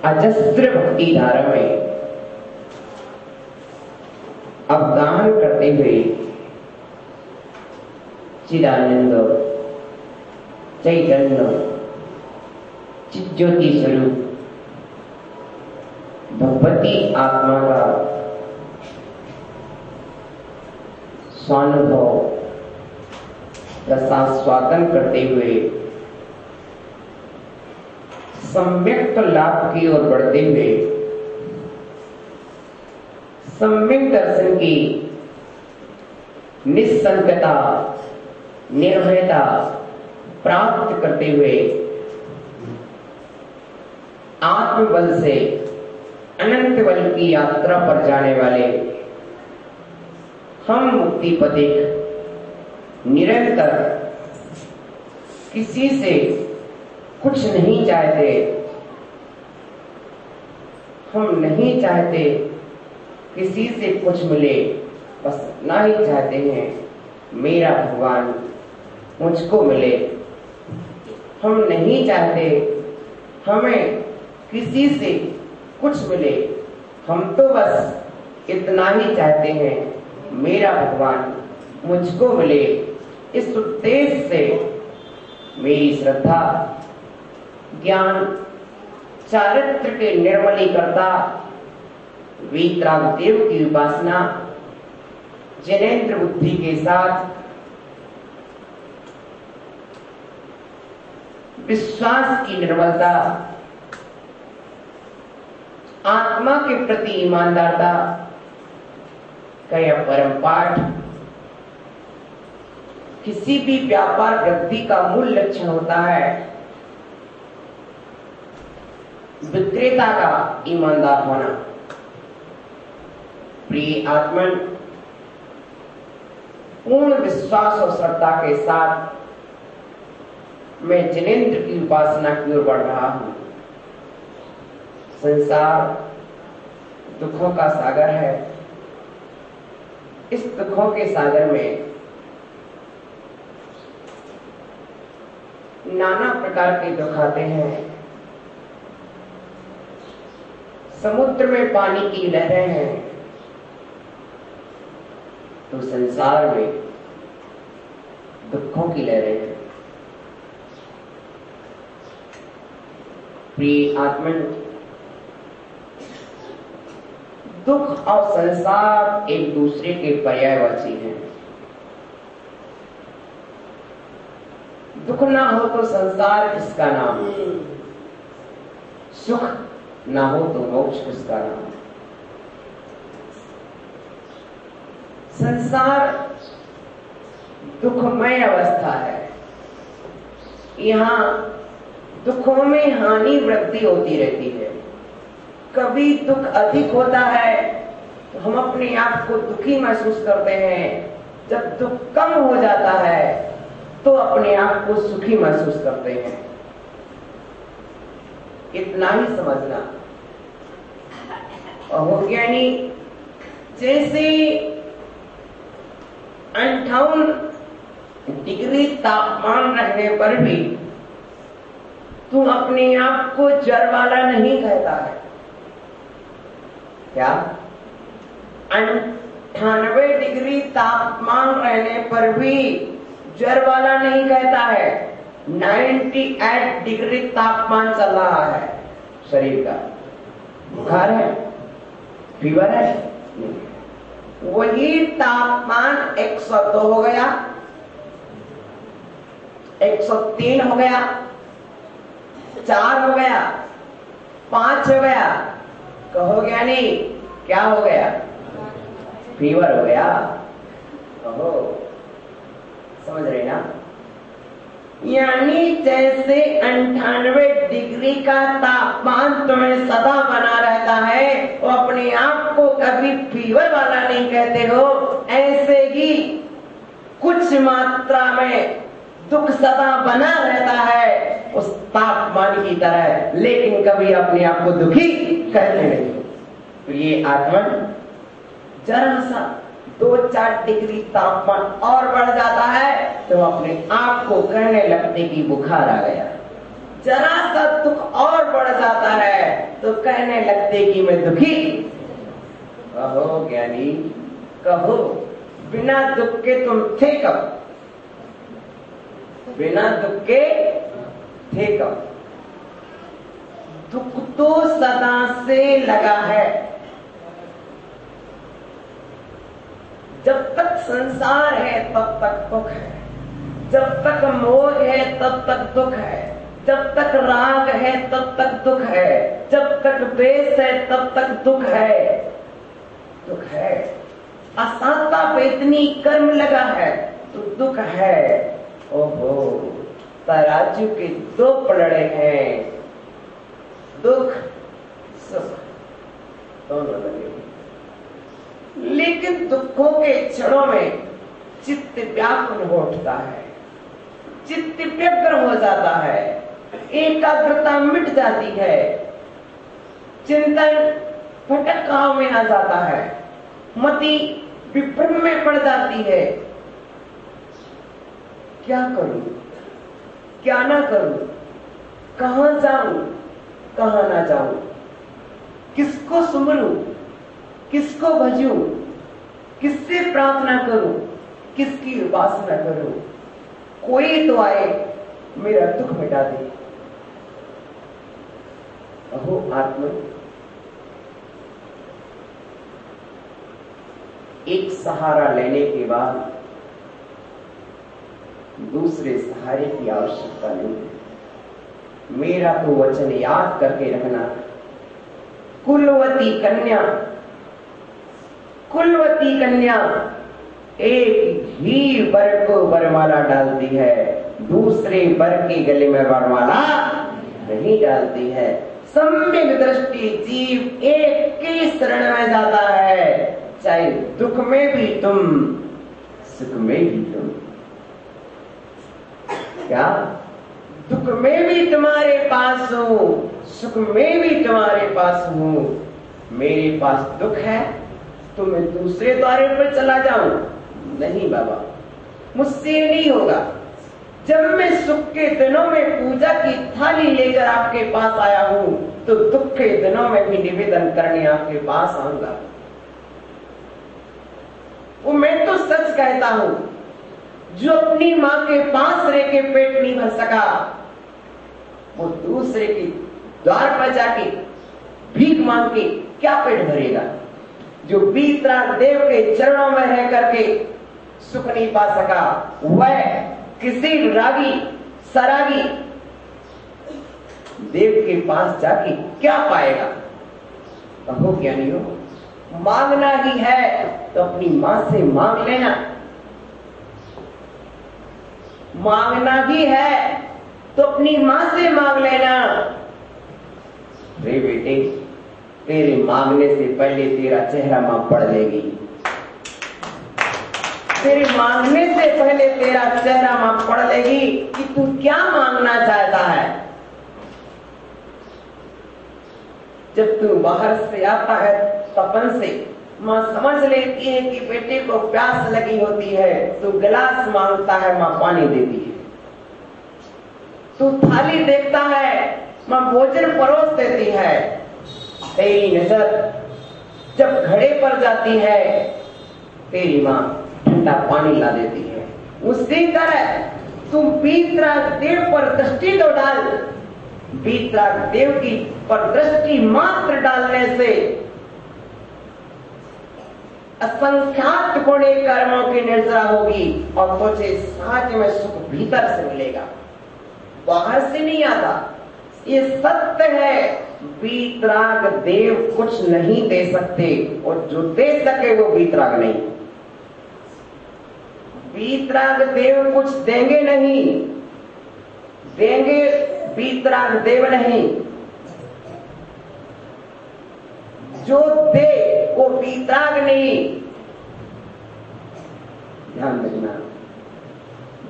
अजस्त्र भक्ति धारा में अवगान करते हुए चिदानंद चैतन्य चिज्योति स्वरूप भगवती आत्मा का स्वानुभव रसास्वादन करते हुए सम्यक लाभ की ओर बढ़ते हुए सम्यक दर्शन की निस्संकता निर्भयता प्राप्त करते हुए आत्मबल से अनंत बल की यात्रा पर जाने वाले हम मुक्ति पथिक निरंतर किसी से कुछ नहीं चाहते। हम नहीं चाहते किसी से कुछ मिले, बस ना ही चाहते हैं मेरा भगवान मुझको मिले। हम नहीं चाहते हमें किसी से कुछ मिले, हम तो बस इतना ही चाहते हैं मेरा भगवान मुझको मिले। इस उद्देश्य से मेरी श्रद्धा, ज्ञान, चारित्र के निर्मलीकर्ता वीतरागदेव की उपासना जिनेंद्र बुद्धि के साथ विश्वास की निर्मलता, आत्मा के प्रति ईमानदारता का यह परम पाठ किसी भी व्यापार वृद्धि का मूल लक्षण होता है। विक्रेता का ईमानदार होना। प्रिय आत्मन, पूर्ण विश्वास और श्रद्धा के साथ मैं जिनेंद्र की उपासना की ओर बढ़ रहा हूं। संसार दुखों का सागर है। इस दुखों के सागर में नाना प्रकार के दुख आते हैं। समुद्र में पानी की लहरें हैं तो संसार में दुखों की लहरें हैं। प्रिय आत्मन, दुख और संसार एक दूसरे के पर्यायवाची हैं। दुख ना हो तो संसार किसका नाम, सुख ना हो तो मोक्ष किसका नाम। संसार दुखमय अवस्था है। यहाँ दुखों में हानि वृद्धि होती रहती है। कभी दुख अधिक होता है तो हम अपने आप को दुखी महसूस करते हैं। जब दुख कम हो जाता है तो अपने आप को सुखी महसूस करते हैं। इतना ही समझना। और ज्ञानी जैसे 58 डिग्री तापमान रहने पर भी तू अपने आप को जर वाला नहीं कहता है। क्या 98 डिग्री तापमान रहने पर भी जर वाला नहीं कहता है। 98 डिग्री तापमान चल रहा है शरीर का, बुखार है, फीवर है, वही तापमान 102 हो गया, 103 हो गया, 4 हो गया, 5 हो गया, कहो ज्ञानी क्या हो गया? फीवर हो गया। कहो, समझ रहे ना? यानी जैसे 98 डिग्री का तापमान तुम्हें सदा बना रहता है, वो अपने आप को कभी फीवर वाला नहीं कहते हो, ऐसे ही कुछ मात्रा में दुख सदा बना रहता है उस तापमान की तरह, लेकिन कभी अपने आप को दुखी कहते नहीं। तो ये आत्मन जरा सा 2-4 डिग्री तापमान और बढ़ जाता है तो अपने आप को कहने लगते कि बुखार आ गया। जरा सा दुख और बढ़ जाता है तो कहने लगते कि मैं दुखी। कहो ज्ञानी, कहो बिना दुख के तुम थे कब? बिना दुख के थे कब? दुख तो सदा से लगा है। जब तक संसार है तब तक दुख है, जब तक मोह है तब तक दुख है, जब तक राग है तब तक दुख है, जब तक द्वेष है तब तक दुख है। दुख है, असाता पे इतनी कर्म लगा है तो दुख है। ओहो, तराजू के दो पलड़े हैं, दुख सुख दोनों लगे। लेकिन दुखों के क्षणों में चित्त व्याकुल हो उठता है, चित्त व्यग्र हो जाता है, एकाग्रता मिट जाती है, चिंतन भटकाव में आ जाता है, मति विभ्रम में पड़ जाती है। क्या करूं, क्या ना करूं, कहां जाऊं, कहां ना जाऊं, किसको सुमरूं, किसको भजूं, किससे प्रार्थना करूं, किसकी उपासना करूं। कोई तो आए मेरा दुख मिटा दे। अहो आत्मा, एक सहारा लेने के बाद दूसरे सहारे की आवश्यकता नहीं है। मेरा तो वचन याद करके रखना। कुलवती कन्या, कुलवती कन्या एक ही वर को वरमाला डालती है, दूसरे वर के गले में वरमाला नहीं डालती है। सम्यक दृष्टि जीव एक की शरण में जाता है, चाहे दुख में भी तुम, सुख में भी तुम। क्या दुख में भी तुम्हारे पास हूं, सुख में भी तुम्हारे पास हूं। मेरे पास दुख है तो मैं दूसरे द्वारे पर चला जाऊं? नहीं बाबा, मुझसे नहीं होगा। जब मैं सुख के दिनों में पूजा की थाली लेकर आपके पास आया हूं, तो दुख के दिनों में भी निवेदन करने आपके पास आऊंगा। वो मैं तो सच कहता हूं, जो अपनी मां के पास रह के पेट नहीं भर सका, वो दूसरे के द्वार पर जाके भीख मांग के क्या पेट भरेगा। जो वीतराग देव के चरणों में रह करके सुख नहीं पा सका, वह किसी रागी सरागी देव के पास जाके क्या पाएगा। कहो क्या नहीं हो, मांगना ही है तो अपनी मां से मांग लेना, मांगना ही है तो अपनी मां से मांग लेना। रे बेटे, तेरे मांगने से पहले तेरा चेहरा मां पढ़ लेगी, तेरे मांगने से पहले तेरा चेहरा मां पढ़ लेगी कि तू क्या मांगना चाहता है। जब तू बाहर से आता है तपन से, मां समझ लेती है कि बेटे को प्यास लगी होती है, तो गिलास मांगता है, मां पानी देती है। तू थाली देखता है, मां भोजन परोस देती है। तेरी नजर जब घड़े पर जाती है, तेरी मां ठंडा पानी ला देती है। उसी तरह तुम वीतराग देव पर दृष्टि तो डाल, वीतराग देव की पर दृष्टि मात्र डालने से असंख्यात गुणे कर्मों की निर्जरा होगी और तुझे सहज में सुख भीतर से मिलेगा, बाहर से नहीं आता। ये सत्य है, वीतराग देव कुछ नहीं दे सकते, और जो दे सके वो वीतराग नहीं। वीतराग देव कुछ देंगे नहीं, देंगे वीतराग देव नहीं। जो दे वो वीतराग नहीं। ध्यान रखना,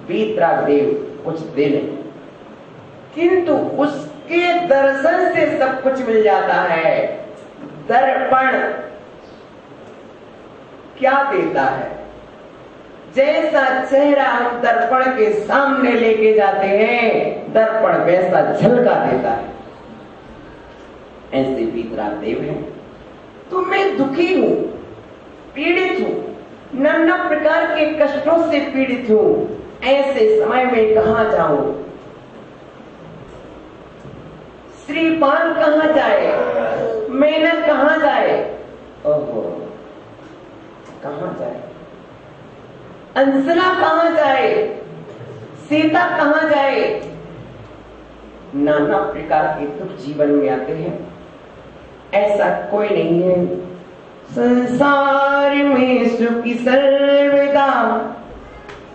वीतराग देव कुछ दे नहीं, किंतु उसके दर्शन से सब कुछ मिल जाता है। दर्पण क्या देता है? जैसा चेहरा हम दर्पण के सामने लेके जाते हैं, दर्पण वैसा झलका देता है। ऐसे वीतराग देव है। तो मैं दुखी हूं, पीड़ित हूं, नाना प्रकार के कष्टों से पीड़ित हूं। ऐसे समय में कहां जाऊं? श्रीपान कहाँ जाए, मेनक कहाँ जाए, ओहो कहाँ जाए, अंसला कहाँ जाए, सीता कहाँ जाए। नाना प्रकार के दुख जीवन में आते हैं। ऐसा कोई नहीं है संसार में सुख सर्वदा,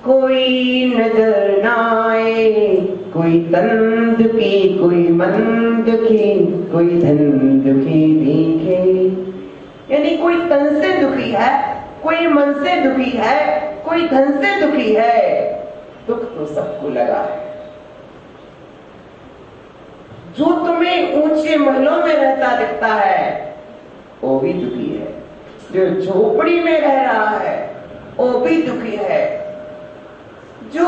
कोई नजर ना आए, कोई तन दुखी, कोई मन दुखी, कोई धन दुखी दिखे। यानी कोई तन से दुखी है, कोई मन से दुखी है, कोई धन से दुखी है। दुख तो सबको लगा है। जो तुम्हें ऊंचे महलों में रहता दिखता है वो भी दुखी है, जो झोपड़ी में रह रहा है वो भी दुखी है, जो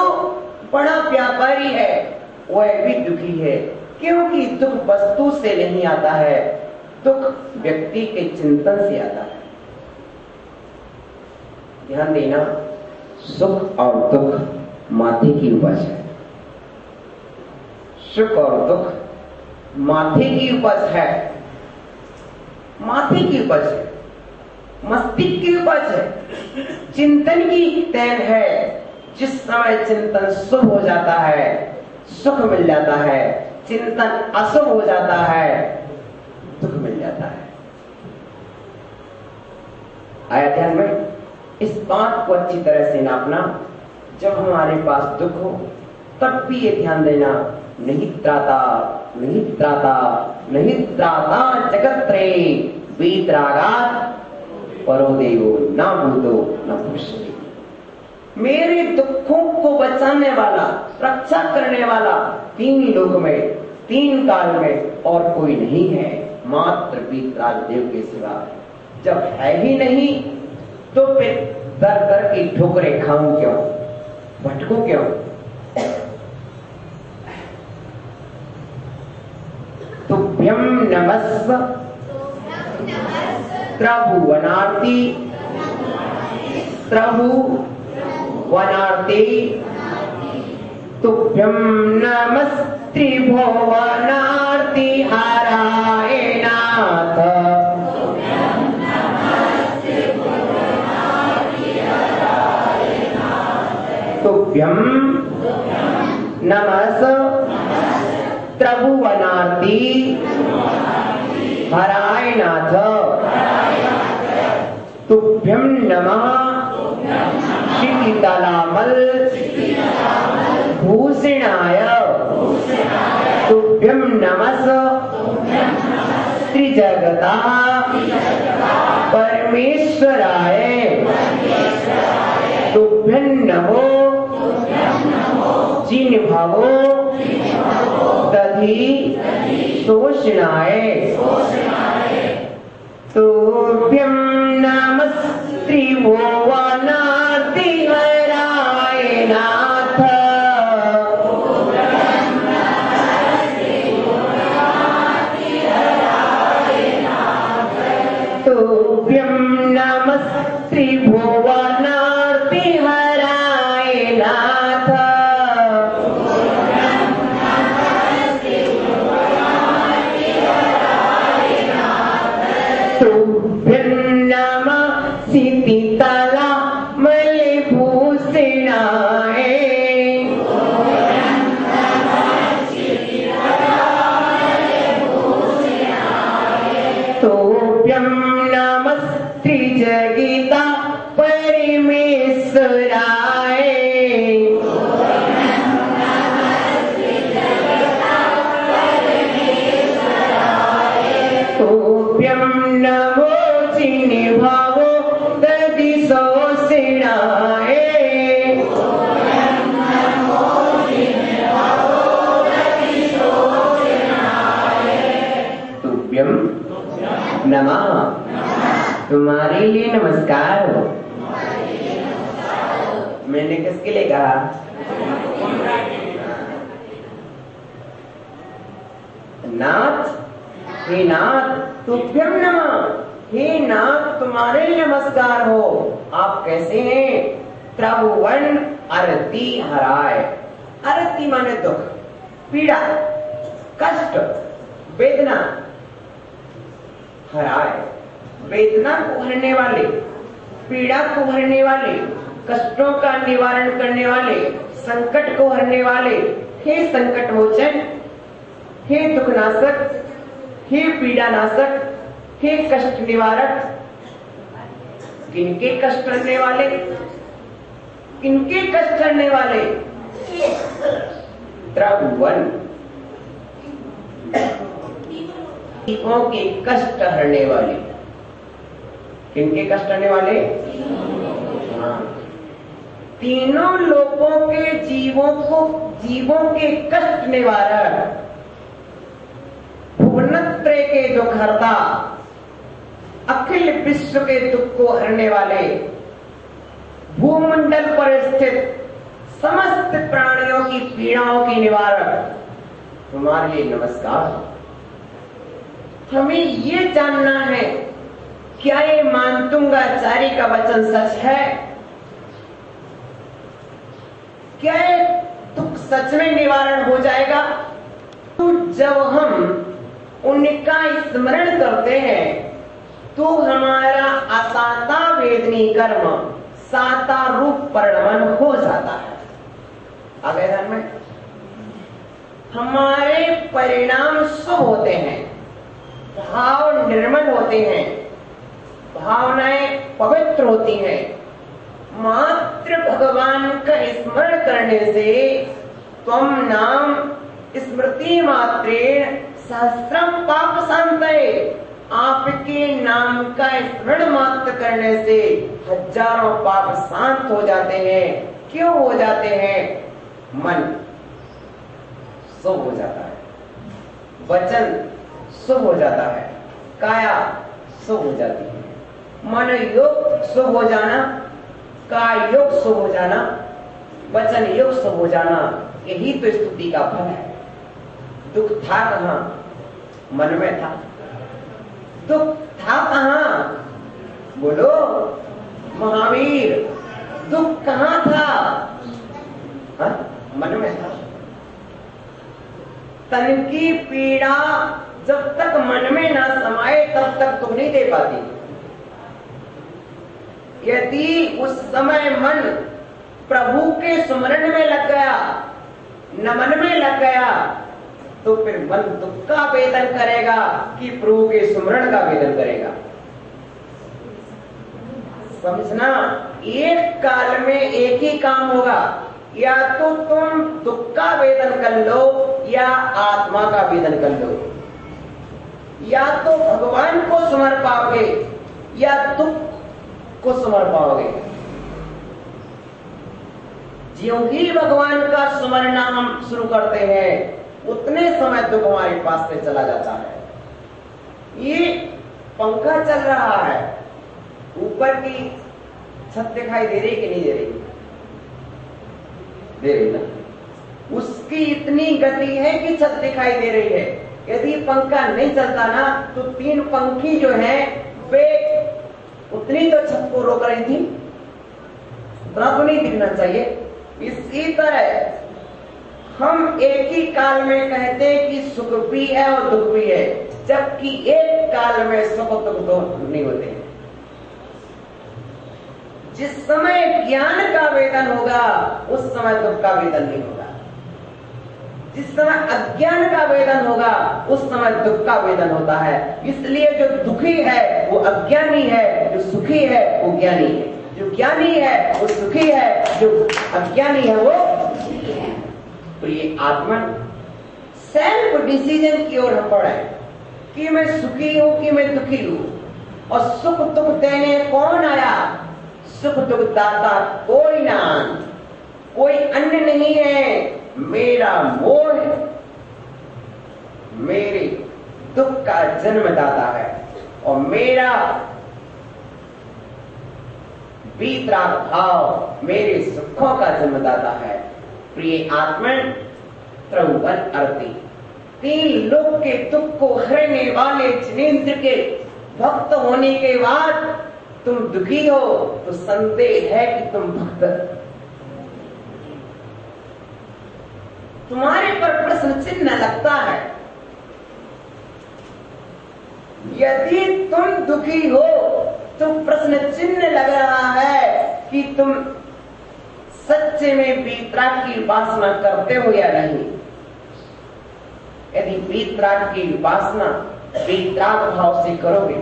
बड़ा व्यापारी है वह भी दुखी है। क्योंकि दुख वस्तु से नहीं आता है, दुख व्यक्ति के चिंतन से आता है। ध्यान देना, सुख और दुख माथे की उपज है। सुख और दुख माथे की उपज है, माथे की उपज है, मस्तिष्क की उपज है, चिंतन की देन है। जिस समय चिंतन शुभ हो जाता है सुख मिल जाता है, चिंतन अशुभ हो जाता है दुख मिल जाता है। आया ध्यान में? इस बात को अच्छी तरह से नापना। जब हमारे पास दुख हो तब भी ये ध्यान देना, नहीं त्राता, नहीं त्राता, नहीं त्राता जगत्रे वीतरागात परो देवो ना भूतो न पुष्टि। मेरे दुखों को बचाने वाला, रक्षा करने वाला तीन लोक में, तीन काल में और कोई नहीं है मात्र वीतराग देव के सिवा। जब है ही नहीं तो फिर दर दर की ठोकरें खाऊं क्यों, भटकूं क्यों? तुभ्यं नमस्व त्रिभुवनार्ति, त्रिभुवनार्ति, तुभ्यं नमस्त्रिभुवनार्ति हराय नाथ। तुभ्यं नमस् त्रिभुवनार्ति हराय नाथ। तुभ्यं नमः शीतलामल भूषणाय। तुभ्यं नमस् त्रिजगता परमेश्वराय। तुभ्यं नमो जिन्भवो दधि शोषणाय। तुभ्यं नमस्त्रिभुवनार्ति हराय नाथ। तुभ्यं नमस्त्रिभुवनार्ति हराय नाथ। तुभ्यं नमः शीतला मलभूषणाय। तुभ्यं नमस्त्रिजगिता परमेश्वराय। तुभ्यं नमो जिन्भवो दधि शोषणाय। तुभ्यं नमः, तुम्हारे लिए नमस्कार हो। मैंने किसके लिए कहा? नाथ, हे नाथ, तुभ्यं नमः, हे नाथ तुम्हारे लिए नमस्कार हो। आप कैसे हैं? त्रिभुवन आरती हराय। आरती माने दुख, पीड़ा, कष्ट, वेदना हराए, वेदना को हरने वाले, पीड़ा को हरने वाले, कष्टों का निवारण करने वाले, संकट को हरने वाले, हे संकट मोचन, हे दुखनाशक, हे पीड़ानाशक, हे कष्ट निवारक। किनके कष्ट हरने वाले, किनके कष्ट हरने वाले? त्रिभुवन जीवों के कष्ट हरने वाले। किनके कष्ट हरने वाले? तीनों लोकों के जीवों के कष्ट निवारक, भुवनत्रय के दुख हरता, अखिल विश्व के दुख को हरने वाले, भूमंडल पर स्थित समस्त प्राणियों की पीड़ाओं के निवारक, तुम्हारे लिए नमस्कार। हमें ये जानना है, क्या ये मानतुंगाचार्य का वचन सच है? क्या ये दुख सच में निवारण हो जाएगा? तो जब हम उनका स्मरण करते हैं तो हमारा असाता वेदनी कर्म साता रूप परिणमन हो जाता है। आगे ध्यान में, हमारे परिणाम शुभ होते हैं, भाव निर्मल होते हैं, भावनाएं पवित्र होती हैं। मात्र भगवान का स्मरण करने से त्वम नाम स्मृति मात्रेण सहस्रम पाप शांतये, आपके नाम का स्मरण मात्र करने से हजारों पाप शांत हो जाते हैं। क्यों हो जाते हैं? मन शुभ हो जाता है, वचन शुभ हो जाता है, काया शुभ हो जाती है। मन योग शुभ हो जाना, काय योग शुभ हो जाना, वचन योग शुभ हो जाना, यही तो स्तुति का फल है। दुख था कहां? मन में था। दुख था कहां? बोलो महावीर, दुख कहां था? हा? मन में था। तन की पीड़ा जब तक मन में ना समाये तब तक तुम नहीं दे पाती। यदि उस समय मन प्रभु के सुमरण में लग गया, नमन में लग गया, तो फिर मन दुख का वेदन करेगा कि प्रभु के सुमरण का वेदन करेगा। समझना, एक काल में एक ही काम होगा, या तो तुम दुख का वेदन कर लो या आत्मा का वेदन कर लो। या तो भगवान को सुमर पाओगे या दुख को सुमर पाओगे। ज्यों ही भगवान का सुमरना हम शुरू करते हैं उतने समय दुख हमारे पास से चला जाता है। ये पंखा चल रहा है, ऊपर की छत दिखाई दे रही कि नहीं दे रही? दे रही ना। उसकी इतनी गति है कि छत दिखाई दे रही है। यदि पंखा नहीं चलता ना तो तीन पंखी जो है वे उतनी तो छत को रोक रही थी, उतना तो नहीं दिखना चाहिए। इसी तरह हम एक ही काल में कहते हैं कि सुख भी है और दुख भी है, जबकि एक काल में सुख दुख दो नहीं होते हैं। जिस समय ज्ञान का वेदन होगा उस समय दुख का वेदन नहीं होगा। जिस समय अज्ञान का वेदन होगा उस समय दुख का वेदन होता है। इसलिए जो दुखी है वो अज्ञानी है, जो सुखी है वो ज्ञानी है। जो ज्ञानी है वो सुखी है, जो अज्ञानी है वो सुखी है। तो ये आत्मा सेल्फ डिसीजन की ओर हम बढ़े कि मैं सुखी हूं कि मैं दुखी हूं। और सुख दुख देने कौन आया? सुख दुख दाता कोई ना, कोई अन्य नहीं है, मेरा मोह मेरे दुख का जन्मदाता है और मेरा वीतराग भाव मेरे सुखों का जन्मदाता है। प्रिय आत्मा त्रिभुवन अर्ति, तीन लोक के दुख को हरने वाले जिनेंद्र के भक्त होने के बाद तुम दुखी हो तो संदेह है कि तुम भक्त। तुम्हारे पर प्रश्न चिन्ह लगता है यदि तुम दुखी हो तो प्रश्न चिन्ह लग रहा है कि तुम सच्चे में वीतराग की उपासना करते हो या नहीं। यदि वीतराग की उपासना वीतराग भाव से करोगे,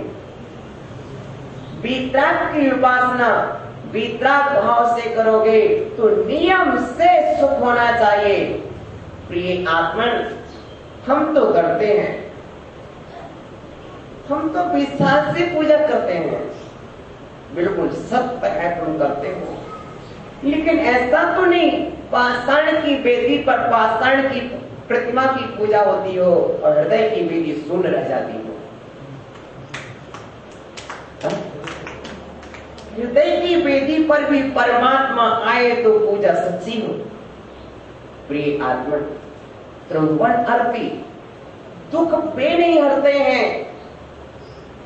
वीतराग की उपासना वीतराग भाव से करोगे तो नियम से सुख होना चाहिए। प्रिय आत्मन, हम तो करते हैं, हम तो विश्वास से पूजा करते हैं, बिल्कुल सत्य है तुम करते हो, लेकिन ऐसा तो नहीं पाषाण की वेदी पर पाषाण की प्रतिमा की पूजा होती हो और हृदय की वेदी शून्य रह जाती हो। हृदय की वेदी पर भी परमात्मा आए तो पूजा सच्ची हो। प्रिय आत्मा, त्रिभुवन अर्पी दुख वे नहीं हरते हैं,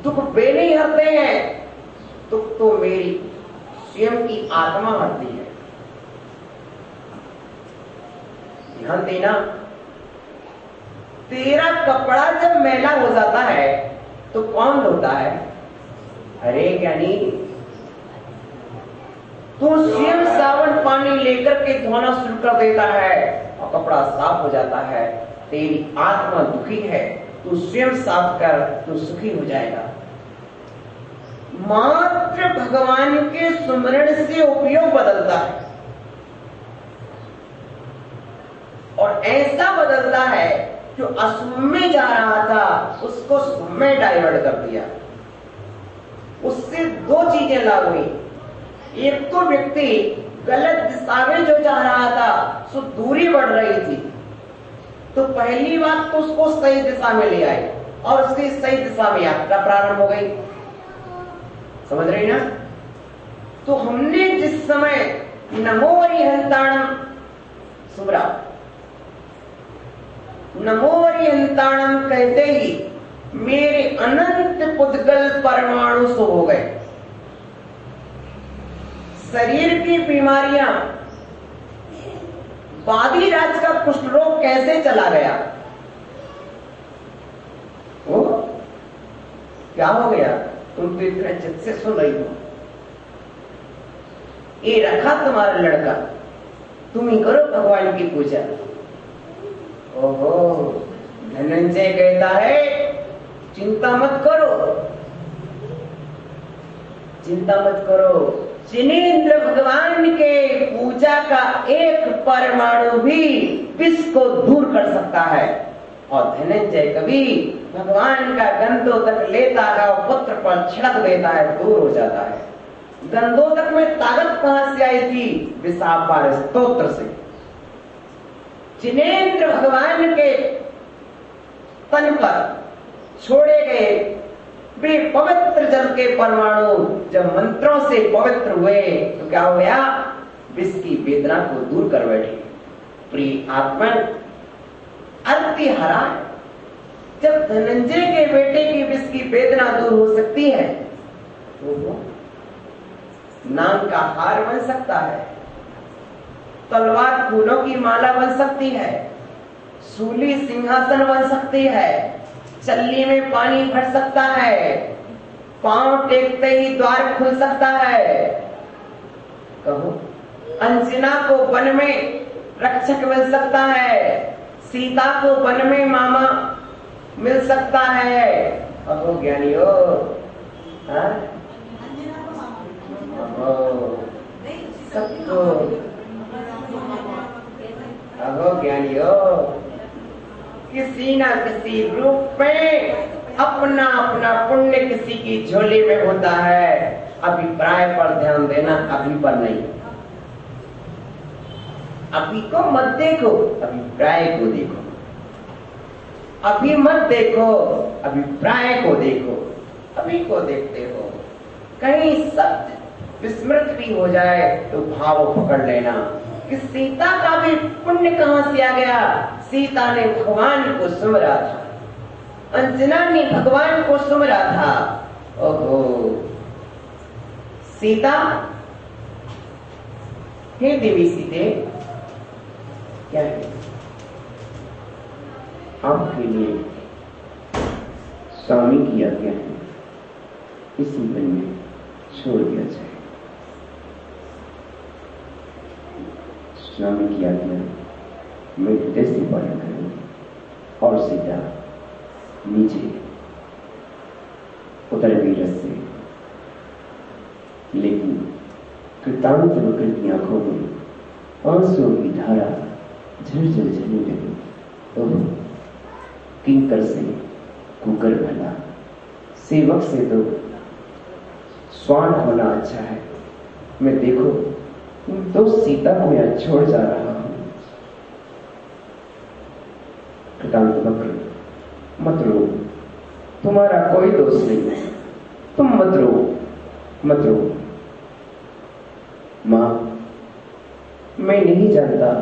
दुख वे नहीं हरते हैं, दुख तो मेरी स्वयं की आत्मा हरती है। ध्यान देना, तेरा कपड़ा जब मैला हो जाता है तो कौन धोता है? अरे ज्ञानी, तू स्वयं सावन पानी लेकर के धोना शुरू कर देता है और कपड़ा साफ हो जाता है। तेरी आत्मा दुखी है, तू स्वयं साफ कर, तू सुखी हो जाएगा। मात्र भगवान के सुमरण से उपयोग बदलता है और ऐसा बदलता है जो अशुभ में जा रहा था उसको शुभ में डाइवर्ट कर दिया। उससे दो चीजें लाभ हुई। एक तो व्यक्ति गलत दिशा में जो जा रहा था सो दूरी बढ़ रही थी, तो पहली बात तो उसको सही दिशा में ले आए और उसकी सही दिशा में यात्रा प्रारंभ हो गई। समझ रही ना? तो हमने जिस समय नमो अरिहंताणम सुब्रा नमो अरिहंताणम कहते ही मेरे अनंत पुद्गल परमाणु सो हो गए। शरीर की बीमारियां, वादिराज का कुष्ठ रोग कैसे चला गया? वो क्या हो गया? तुम तो इतने चित्त से सुन रही हो। ये रखा तुम्हारा लड़का, तुम ही करो भगवान की पूजा। ओहो, धनंजय कहता है चिंता मत करो, चिंता मत करो। जिनेंद्र भगवान के पूजा का एक परमाणु भी विष को दूर कर सकता है और धनंजय कभी भगवान का गंधोदक लेता है और पुत्र पर छिड़क देता है, दूर हो जाता है। गंधोदक में ताकत कहां से आई थी? विशापार स्तोत्र से। जिनेंद्र भगवान के तन पर छोड़े गए वे पवित्र जल के परमाणु जब मंत्रों से पवित्र हुए तो क्या हो गया? विष की वेदना को दूर कर बैठे। प्रिय आत्मन, अति हरा, जब धनंजय के बेटे की विष की वेदना दूर हो सकती है तो नाग का हार बन सकता है, तलवार फूलों की माला बन सकती है, सूली सिंहासन बन सकती है, चल्ली में पानी भर सकता है, पांव टेकते ही द्वार खुल सकता है। कहो, अंजना को वन में रक्षक मिल सकता है, सीता को वन में मामा मिल सकता है। अहो ज्ञानियो, सबको अहो ज्ञानियो, किसी न किसी रूप में अपना अपना पुण्य किसी की झोली में होता है। अभिप्राय पर ध्यान देना, अभी पर नहीं। अभी को मत देखो, अभिप्राय को देखो। अभी मत देखो, अभिप्राय को देखो। अभी को देखते हो, कहीं सत्य विस्मृत भी हो जाए तो भाव पकड़ लेना कि सीता का भी पुण्य कहां से आ गया? सीता ने भगवान को सुमरा था, अंजना ने भगवान को सुमरा था। ओहो सीता, हे देवी सीते, क्या है आपके लिए स्वामी की आज्ञा है, इसी मन में छोड़ दिया जाए। स्वामी की आज्ञा मैं हृदय से पालन करूं और सीधा नीचे उतर गई रस से। लेकिन कृतांत वक्र की आंखों में आंसुओं की धारा झरझर झरने लगी। ओह, किंकर से कुकर भला, सेवक से तो स्वान होना अच्छा है। मैं देखो तो सीता को यहां छोड़ जा रहा हूं। कृतांत वक्र, मत रो, तुम्हारा कोई दोष नहीं है, तुम मत रो, मत रो। मां, मैं नहीं जानता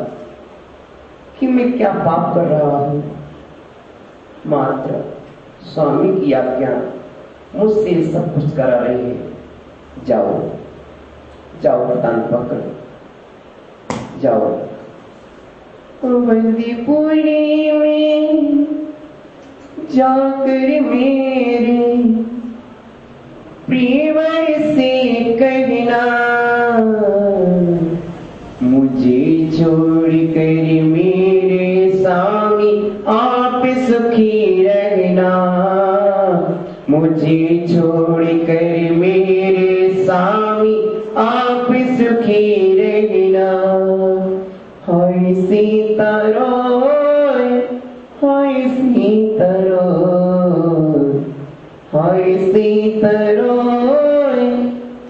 कि मैं क्या पाप कर रहा हूं, मात्र स्वामी की आज्ञा मुझसे सब कुछ करा रही है। जाओ जाओ कृतांत वक्र, जाओ। बंदीपुरी में जाकर मेरे प्रियवर से कहना, मुझे छोड़कर मेरे स्वामी आप सुखी रहना। मुझे छोड़कर मेरे स्वामी आप सुखी रहना। हाय सीता रोय, हाय सीता रोय, हाय सीता रोय,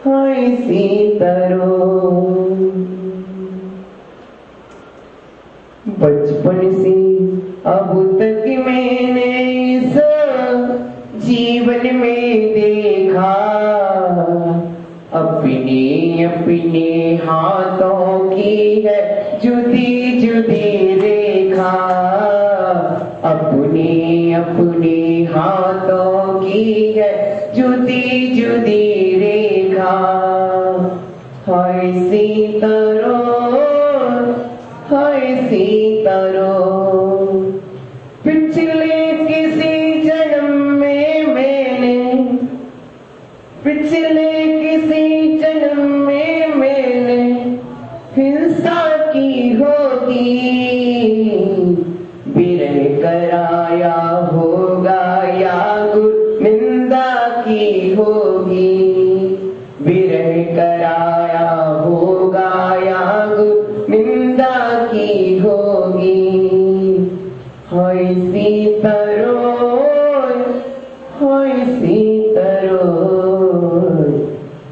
हाय सीता रोय। बचपन से अब तक मैंने इस जीवन में देखा, अपने अपने हाथों की है जुदी जुदी रेखा। अपने अपने हाथों की है जुदी जुदी रेखा। हाय सीता रोय, हाय सीता रोय। पिछले किसी जन्म में मैंने, पिछले किसी जन्म में मैंने हिंसा की होगी। विरह कराया होगा या गुरु निंदा की होगी। विरह कराया होगा या गुरु निंदा की होगी। हाय सीता रोय, हाय सीता रोय,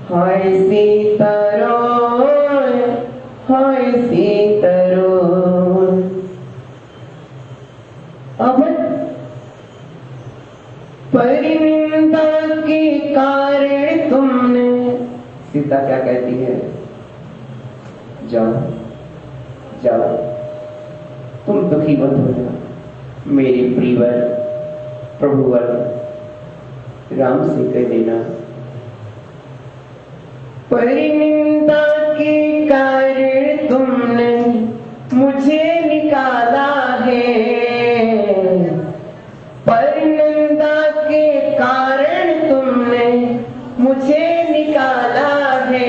हाय सीता रोय, हाय सीता रोय। अब परिनिंदा के कारण तुमने, सीता क्या कहती है? जाओ जाओ, तुम दुखी मत होना। मेरे प्रियवर प्रभुवर राम से कह देना, परिनिंदा के कारण तुमने मुझे निकाला है। परिनिंदा के कारण तुमने मुझे निकाला है।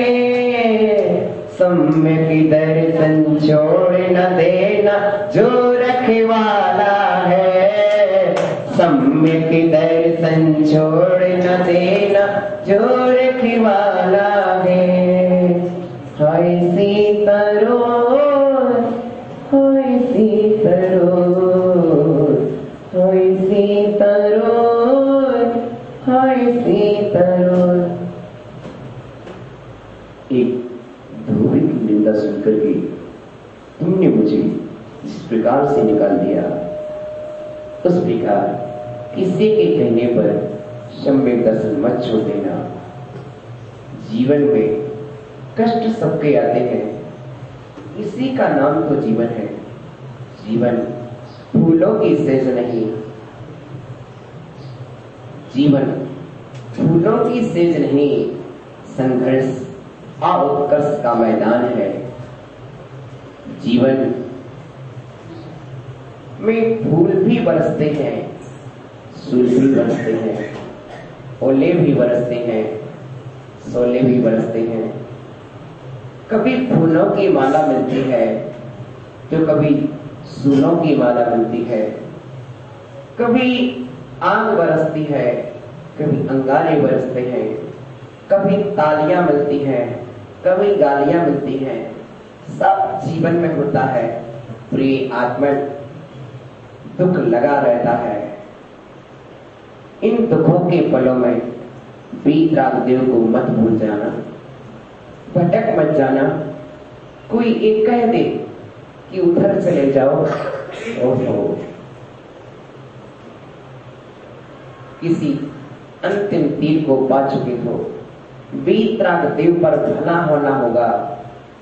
सम्यक दर्शन छोड़ न देना जो रखवाला है। सम्यक दर्शन छोड़ न देना जो रखवाला है। हाय सीता रोय, हाय सीता रोय, हाय सीता रोय, हाय सीता रोय। एक धोबी की निंदा सुनकर के तुमने मुझे जिस प्रकार से निकाल दिया, उस प्रकार किसी के कहने पर सम्यक दर्शन मत छोड़ देना। जीवन में कष्ट सबके आते हैं, इसी का नाम तो जीवन है। जीवन फूलों की सेज नहीं, जीवन फूलों की सेज नहीं, संघर्ष और उत्कर्ष का मैदान है। जीवन में फूल भी बरसते हैं, सूर्य भी बरसते हैं, ओले भी बरसते हैं, शोले भी बरसते हैं। कभी फूलों की माला मिलती है तो कभी सूलों की माला मिलती है। कभी आग बरसती है, कभी अंगारे बरसते हैं, कभी तालियां मिलती हैं, कभी गालियां मिलती हैं। सब जीवन में होता है। प्रिय आत्मा, दुख लगा रहता है। इन दुखों के पलों में वीतराग देव को मत भूल जाना, भटक मत जाना। कोई एक कह दे कि उधर चले जाओ, ओहो, किसी अंतिम तीर को पा चुके हो। वीतराग देव पर भला होना होगा।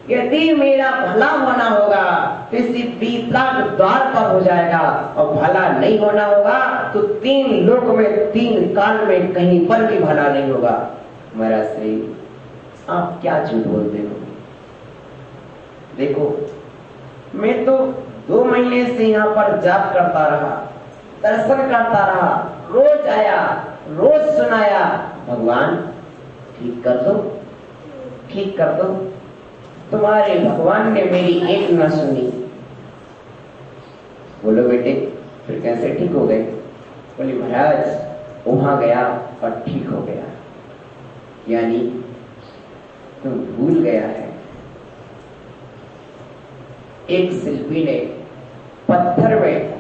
यदि मेरा भला होना होगा तो इसी वीतराग द्वार पर हो जाएगा, और भला नहीं होना होगा तो 3 लोक में 3 काल में कहीं पर भी भला नहीं होगा। मेरा श्री, आप क्या झूठ बोलते हो? देखो, मैं तो 2 महीने से यहाँ पर जाप करता रहा, दर्शन करता रहा, रोज आया, रोज सुनाया, भगवान ठीक कर दो, ठीक कर दो। तुम्हारे भगवान ने मेरी एक न सुनी। बोलो बेटे, फिर कैसे ठीक हो गए? बोले महाराज, वहां गया और ठीक हो गया। यानी तुम भूल गया है। एक शिल्पी ने पत्थर में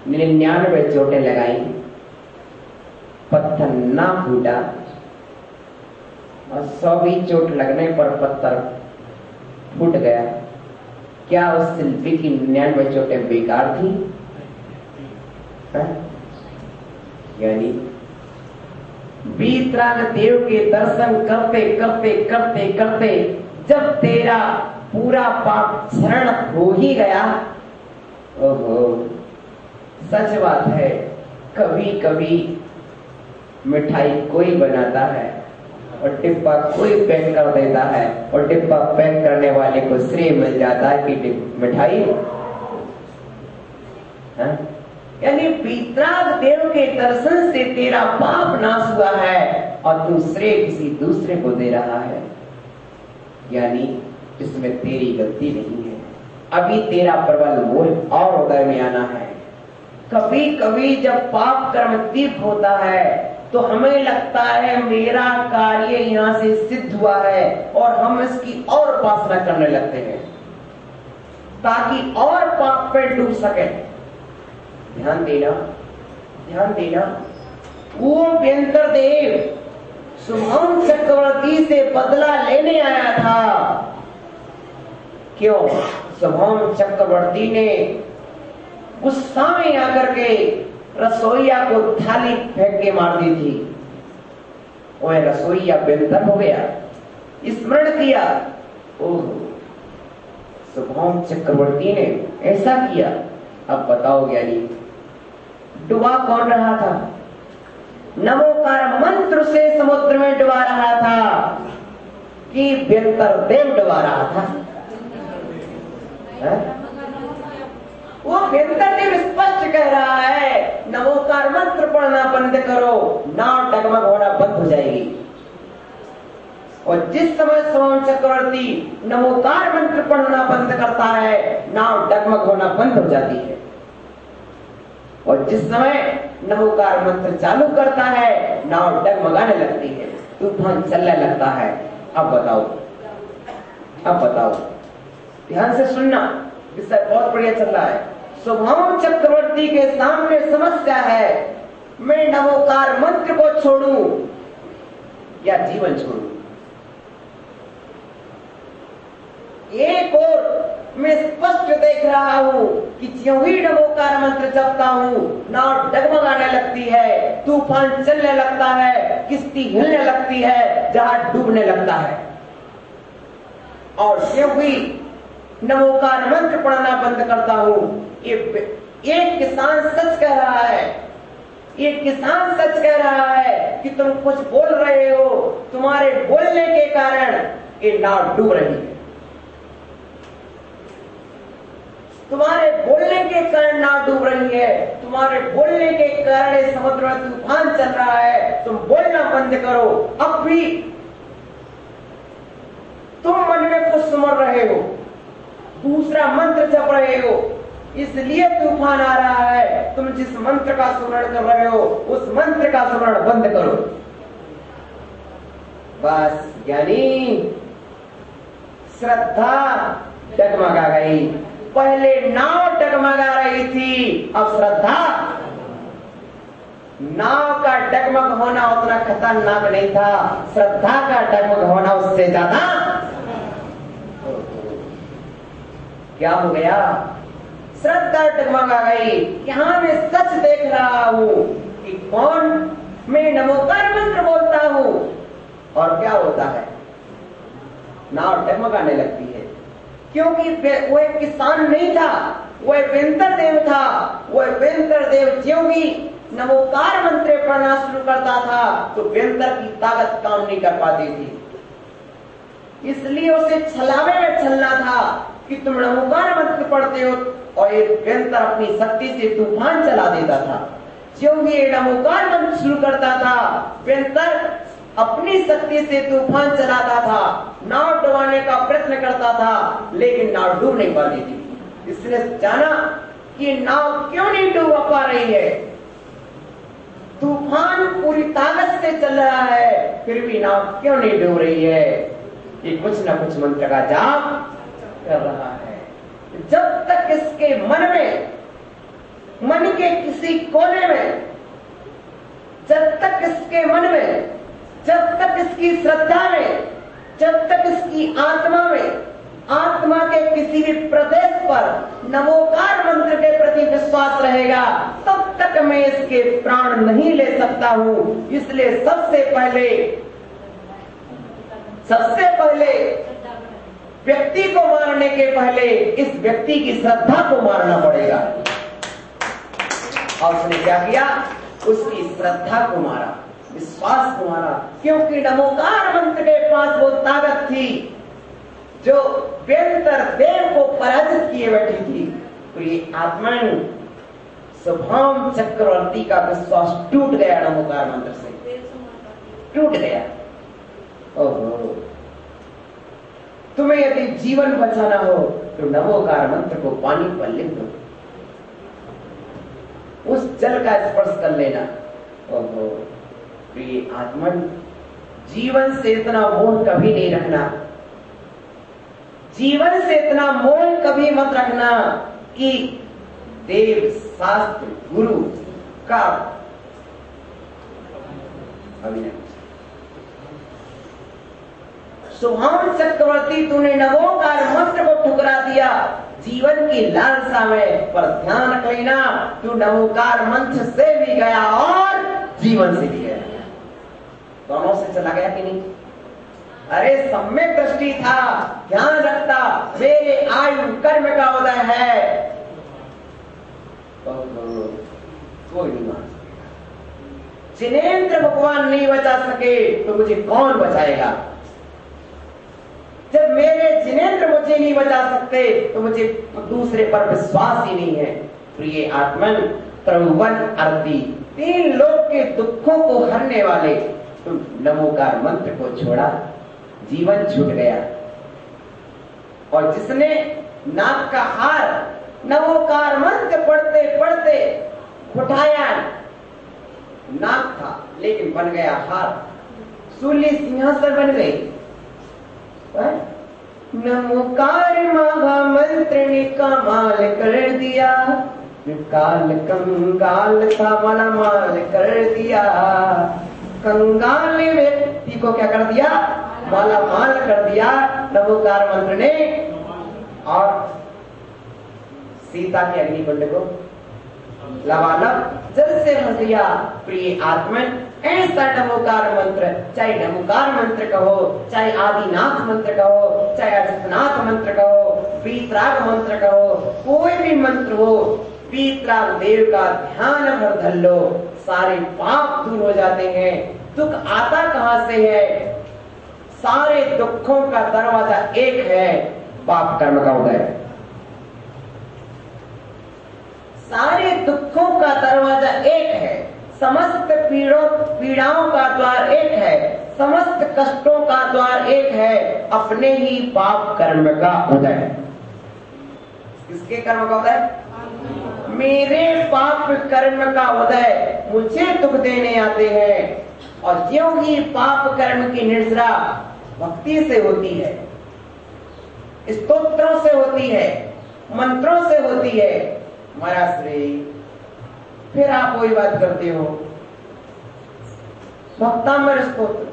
99 चोटें लगाई, पत्थर ना फूटा, और 100वीं चोट लगने पर पत्थर फूट गया। क्या उस शिल्पी की 99 चोटें बेकार थी? यानी वीतराग देव के दर्शन करते करते करते करते जब तेरा पूरा पाप शरण हो ही गया, ओहो, सच बात है, कभी कभी मिठाई कोई बनाता है और डिब्बा कोई पैक कर देता है, और डिब्बा पैक करने वाले को श्रेय मिल जाता है कि मिठाई। यानी वीतराग देव के दर्शन से तेरा पाप नाश हुआ है और तू श्रेय किसी दूसरे को दे रहा है। यानी इसमें तेरी गलती नहीं है। अभी तेरा प्रबल मोह और उदय में आना है। कभी कभी जब पाप कर्म तीव्र होता है तो हमें लगता है मेरा कार्य यहाँ से सिद्ध हुआ है, और हम इसकी और उपासना करने लगते हैं ताकि और पाप पे डूब सके। ध्यान देना, ध्यान देना। वो व्यंतर देव शुभम चक्रवर्ती से बदला लेने आया था। क्यों? शुभम चक्रवर्ती ने गुस्सा में आकर के रसोईया को थाली फेंक के मार दी थी। वह रसोईया बेंतर हो गया, स्मरण किया, ओह, शुभम चक्रवर्ती ने ऐसा किया। अब बताओ ज्ञानी, डुबा कौन रहा था? नमोकार मंत्र से समुद्र में डुबा रहा था कि बेंतर देव डुबा रहा था? वो बेंतर देव स्पष्ट कह रहा है, नमोकार मंत्र पढ़ना बंद करो, नाव डगमग होना बंद हो जाएगी। और जिस समय शुभम चक्रवर्ती नमोकार मंत्र पढ़ना बंद करता है, नाव डगमग होना बंद हो जाती है। और जिस समय नमोकार मंत्र चालू करता है, नाव डगमगाने लगती है, तूफान चलने लगता है। अब बताओ, अब बताओ, ध्यान से सुनना, इससे बहुत बढ़िया चल रहा है। शुभम चक्रवर्ती के सामने समस्या है, मैं नमोकार मंत्र को छोड़ूं या जीवन छोड़ूं। एक और मैं स्पष्ट देख रहा हूं कि ज्यों ही नमोकार मंत्र जपता हूं, नाव डगमगाने लगती है, तूफान चलने लगता है, किश्ती हिलने लगती है, जहाज डूबने लगता है। और ज्यों ही नमोकार मंत्र पढ़ना बंद करता हूं, एक किसान सच कह रहा है, एक किसान सच कह रहा है कि तुम कुछ बोल रहे हो, तुम्हारे बोलने के कारण ये नाव डूब रही है। तुम्हारे बोलने के कारण नाव डूब रही है, तुम्हारे बोलने के कारण समुद्र में तूफान चल रहा है। तुम बोलना बंद करो। अब भी तुम मन में कुछ सुमर रहे हो, दूसरा मंत्र जप रहे हो, इसलिए तूफान आ रहा है। तुम जिस मंत्र का स्मरण कर रहे हो उस मंत्र का स्मरण बंद करो। बस ज्ञानी, श्रद्धा डगमगा गई। पहले नाव डगमगा रही थी, अब श्रद्धा। नाव का डगमग होना उतना खतरनाक नहीं था, श्रद्धा का डगमग होना उससे ज्यादा। क्या हो गया? श्रद्धा डगमगा गई। यहां मैं सच देख रहा हूं कि कौन, मैं नमोकार मंत्र बोलता हूं और क्या होता है, नाव डगमगाने लगती है। क्योंकि वो एक किसान नहीं था, वो एक वेंतर देव था। वो वेंतर देव ज्यों ही नमोकार मंत्र पढ़ना शुरू करता था तो वेंतर की ताकत काम नहीं कर पाती थी। इसलिए उसे छलावे में चलना था कि तुम नमोकार मंत्र पढ़ते हो, और ये वेंतर अपनी शक्ति से तूफान चला देता था। ज्यों ही नमोकार मंत्र शुरू करता था, वेंतर अपनी शक्ति से तूफान चलाता था, नाव डुबाने का प्रयत्न करता था, लेकिन नाव डूब नहीं पाती थी। इसने जाना कि नाव क्यों नहीं डूब पा रही है, तूफान पूरी ताकत से चल रहा है, फिर भी नाव क्यों नहीं डूब रही है। ये कुछ न कुछ मंत्र का जाप कर रहा है। जब तक इसके मन में, मन के किसी कोने में, जब तक इसके मन में, जब तक इसकी श्रद्धा में, जब तक इसकी आत्मा में, आत्मा के किसी भी प्रदेश पर नमोकार मंत्र के प्रति विश्वास रहेगा, तब तक मैं इसके प्राण नहीं ले सकता हूं। इसलिए सबसे पहले व्यक्ति को मारने के पहले इस व्यक्ति की श्रद्धा को मारना पड़ेगा। और उसने क्या किया? उसकी श्रद्धा को मारा, विश्वास को मारा। क्योंकि नमोकार मंत्र के पास वो ताकत थी जो वेंतर देव को पराजित किए बैठी थी। तो ये आत्मन शुभम चक्रवर्ती का विश्वास टूट गया, नमोकार मंत्र से टूट गया। ओहो, तुम्हें यदि जीवन बचाना हो तो नमोकार मंत्र को पानी पर लिख दो, उस जल का स्पर्श कर लेना। ओहो, तो ये आत्मन जीवन से इतना मोह कभी नहीं रखना, जीवन से इतना मोह कभी मत रखना कि देव शास्त्र गुरु का अभिनय। शुभम चक्रवर्ती, तूने नमोकार मंत्र को ठुकरा दिया जीवन की लालसा में, पर ध्यान रख लेना, तू नमोकार मंत्र से भी गया और जीवन से भी गया। दोनों से चला गया कि नहीं? अरे सम्यक दृष्टि था, ध्यान रखता, मेरे आयु कर्म का उदय है, कोई नहीं मान सकेगा। जिनेंद्र भगवान नहीं बचा सके तो मुझे कौन बचाएगा? जब मेरे जिनेंद्र मुझे नहीं बचा सकते तो मुझे दूसरे पर विश्वास ही नहीं है। प्रिय आत्मन, त्रिभुवन आरती, 3 लोक के दुखों को हरने वाले तुम नमोकार मंत्र को छोड़ा, जीवन छूट गया। और जिसने नाक का हार नमोकार मंत्र पढ़ते पढ़ते उठाया, नाक था लेकिन बन गया हार, सूली सिंहासन बन गई। नमोकार महामंत्र ने कमाल कर दिया, काल कंगाल था मालामाल कर दिया। कंगाल व्यक्ति को क्या कर दिया? मालामाल कर दिया नमोकार मंत्र ने। और सीता के अग्निकुंड को लबालब जल से भर दिया। प्रिय आत्मन, ऐसा नमोकार मंत्र, चाहे नमोकार मंत्र कहो, चाहे आदिनाथ मंत्र कहो, चाहे अर्थनाथ मंत्र कहो, वीतराग मंत्र कहो, कोई भी मंत्र हो, वीतराग देव का ध्यान भर धर लो, सारे पाप दूर हो जाते हैं। दुख आता कहां से है? सारे दुखों का दरवाजा एक है, पाप कर्म का उदय। सारे दुखों का दरवाजा एक है, समस्त पीड़ाओं का द्वार एक है, समस्त कष्टों का द्वार एक है, अपने ही पाप कर्म का उदय। किसके कर्म का उदय? मेरे पाप कर्म का उदय मुझे दुख देने आते हैं। और ज्यों ही पाप कर्म की निर्जरा भक्ति से होती है, स्तोत्रों से होती है, मंत्रों से होती है, महाराज श्री फिर आप वही बात करते हो। भक्तामर स्तोत्र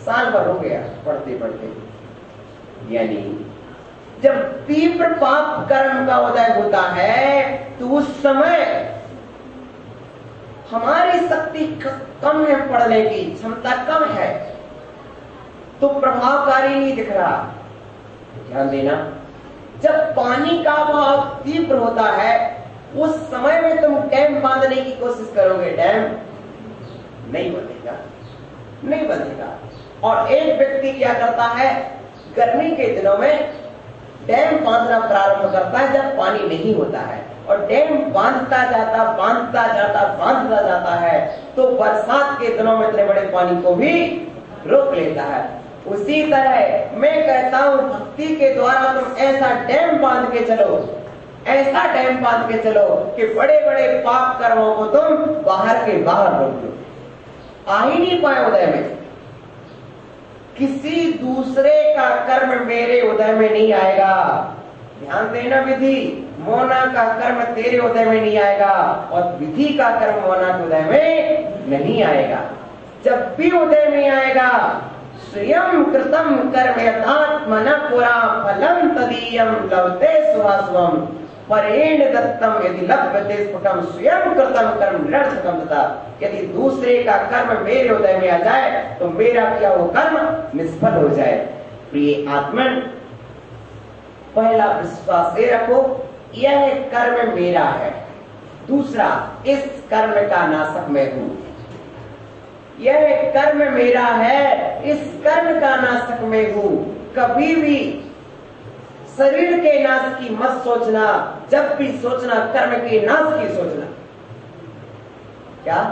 साल भर हो गया पढ़ते पढ़ते, यानी जब तीव्र पाप कर्म का उदय होता है तो उस समय हमारी शक्ति कम है, पढ़ने की क्षमता कम है, तो प्रभावकारी नहीं दिख रहा। ध्यान देना, जब पानी का भाव तीव्र होता है उस समय में तुम डैम बांधने की कोशिश करोगे, डैम नहीं बनेगा, नहीं बनेगा। और एक व्यक्ति क्या करता है, गर्मी के दिनों में डैम बांधना प्रारंभ करता है जब पानी नहीं होता है, और डैम बांधता जाता है, तो बरसात के दिनों में इतने बड़े पानी को भी रोक लेता है। उसी तरह मैं कहता हूँ, भक्ति के द्वारा तुम ऐसा डैम बांध के चलो, ऐसा डैम बांध के चलो कि बड़े बड़े पाप कर्मों को तुम बाहर के बाहर रोक लो, आ ही नहीं पाए उदय में। किसी दूसरे का कर्म मेरे उदय में नहीं आएगा। ध्यान देना, विधि मोना का कर्म तेरे उदय में नहीं आएगा, और विधि का कर्म मोना के उदय में नहीं आएगा। जब भी उदय में आएगा, स्वयं कृतम कर्म यथात्मना पुरा फलम तदीयम लभते शुभाशुभम परेण दत्तम यदि लभ्यते स्फुटम स्वयं कृतम कर्म निरर्थकम तथा। यदि दूसरे का कर्म मेरे उदय में आ जाए तो मेरा क्या वो कर्म निष्फल हो जाए। प्रिय आत्मन, पहला विश्वास ये रखो, यह कर्म मेरा है। दूसरा, इस कर्म का नाशक मैं हूं। यह कर्म मेरा है, इस कर्म का नाशक मैं हूं। कभी भी शरीर के नाश की मत सोचना, जब भी सोचना कर्म के नाश की सोचना। क्या?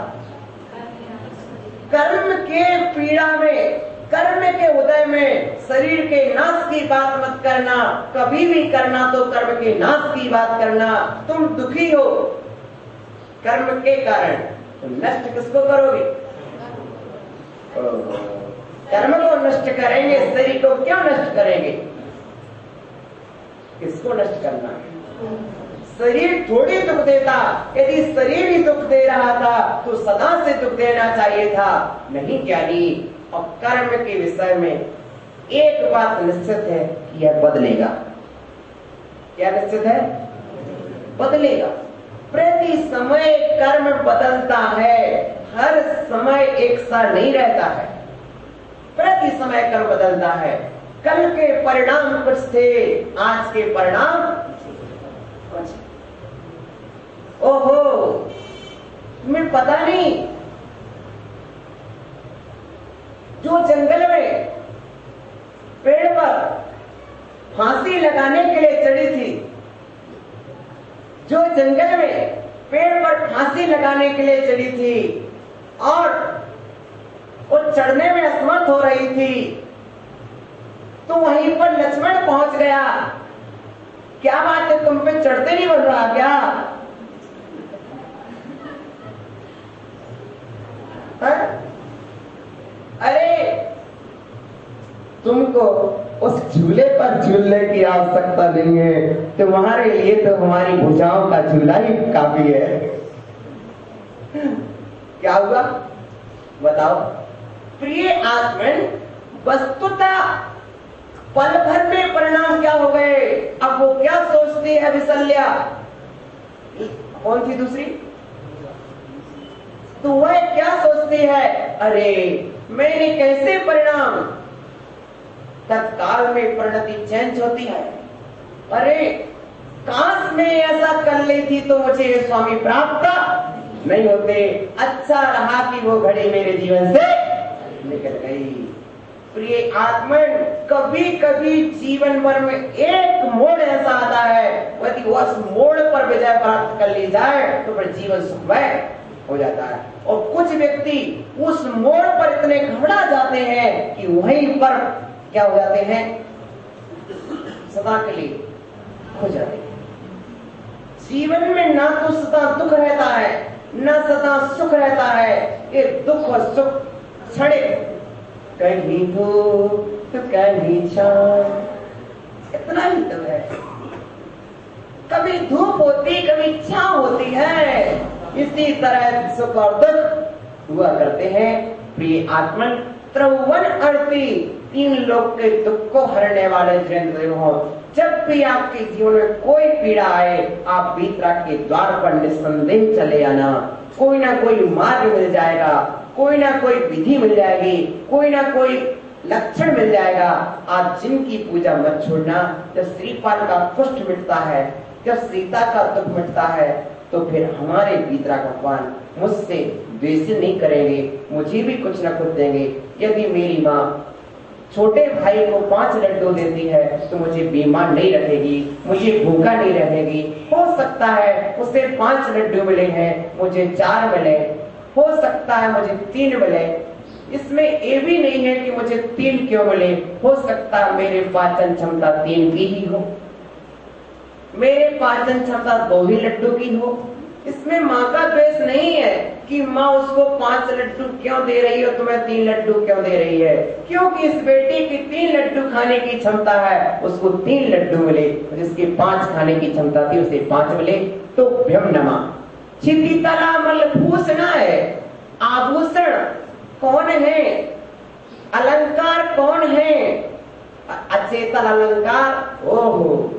कर्म के पीड़ा में, कर्म के उदय में शरीर के नाश की बात मत करना। कभी भी करना तो कर्म के नाश की बात करना। तुम दुखी हो कर्म के कारण, तो नष्ट किसको करोगे? कर्म को नष्ट करेंगे, शरीर को क्यों नष्ट करेंगे? किसको नष्ट करना? शरीर थोड़ी दुख देता। यदि शरीर ही दुख दे रहा था तो सदा से दुख देना चाहिए था, नहीं ज्ञानी। और कर्म के विषय में एक बात निश्चित है कि यह बदलेगा। क्या निश्चित है? बदलेगा। प्रति समय कर्म बदलता है, हर समय एक सा नहीं रहता है। प्रति समय कर्म बदलता है। कल के परिणाम कुछ थे, आज के परिणाम कुछ। ओहो, तुम्हें पता नहीं, जो जंगल में पेड़ पर फांसी लगाने के लिए चढ़ी थी, जो जंगल में पेड़ पर फांसी लगाने के लिए चढ़ी थी और वो चढ़ने में असमर्थ हो रही थी, तो वहीं पर लक्ष्मण पहुंच गया। क्या बात है, तुम पे चढ़ते नहीं बन रहा क्या? अरे तुमको उस झूले पर झूलने की आवश्यकता नहीं है, तुम्हारे लिए तो हमारी भुजाओं का झूला ही काफी है। क्या हुआ बताओ? प्रिय आत्मन, वस्तुतः पल भर में परिणाम क्या हो गए। अब वो क्या सोचती है विशल्या? कौन थी दूसरी? तो वह क्या सोचती है? अरे मैंने कैसे परिणाम, तत्काल में परिणति चेंज होती है। अरे काश मैं ऐसा कर लेती तो मुझे स्वामी प्राप्त नहीं होते। अच्छा रहा कि वो घड़ी मेरे जीवन से निकल गई। प्रिय आत्मन, कभी कभी जीवन भर में एक मोड़ ऐसा आता है, यदि उस मोड़ पर विजय प्राप्त कर ली जाए तो फिर जीवन सुखमय हो जाता है। और कुछ व्यक्ति उस मोड़ पर इतने घबरा जाते हैं कि वहीं पर क्या हो जाते हैं, सदा के लिए खो जाते हैं। जीवन में ना तो सदा दुख रहता है, न सदा सुख रहता है। ये दुख और सुख क्षणिक, कहीं धूप कहीं छाँव, इतना ही तो है। कभी धूप होती, कभी छाँव होती है। इसी तरह सुख और दुख हुआ करते हैं। प्रिय आत्मन, 53 अर्थी 3 लोक के दुख को हरने वाले जिनेंद्र हो। जब भी आपके जीवन में कोई पीड़ा आए, आप वीतराग के द्वार पर निस्संदेह चले आना। कोई ना कोई मार्ग मिल जाएगा, कोई ना कोई विधि मिल जाएगी, कोई ना कोई लक्षण मिल जाएगा। आप जिनकी पूजा मत छोड़ना। जब श्रीपाल का कुष्ठ मिटता है, जब सीता का दुख मिटता है, तो फिर हमारे वीतराग भगवान मुझसे द्वेष नहीं करेंगे, मुझे भी कुछ न कुछ देंगे। यदि मेरी माँ छोटे भाई को 5 लड्डू देती है तो मुझे बीमार नहीं रखेगी, मुझे भूखा नहीं रहेगी। हो सकता है उसे 5 लड्डू मिले हैं, मुझे 4 मिले, हो सकता है मुझे 3 मिले। इसमें ये भी नहीं है कि मुझे 3 क्यों मिले, हो सकता है मेरे पाचन क्षमता 3 की ही हो, मेरे पाचन क्षमता 2 ही लड्डू की हो। इसमें माँ का द्वेष नहीं है कि माँ उसको 5 लड्डू क्यों दे रही है, तुम्हें 3 लड्डू क्यों दे रही है। क्योंकि इस बेटी की 3 लड्डू खाने की क्षमता है, उसको 3 लड्डू मिले। जिसके 5 खाने की क्षमता थी उसे 5 मिले। तो भ्यम नमा छिपी तला मलभूषण है। आभूषण कौन है, अलंकार कौन है, अचेतन अलंकार। ओहो,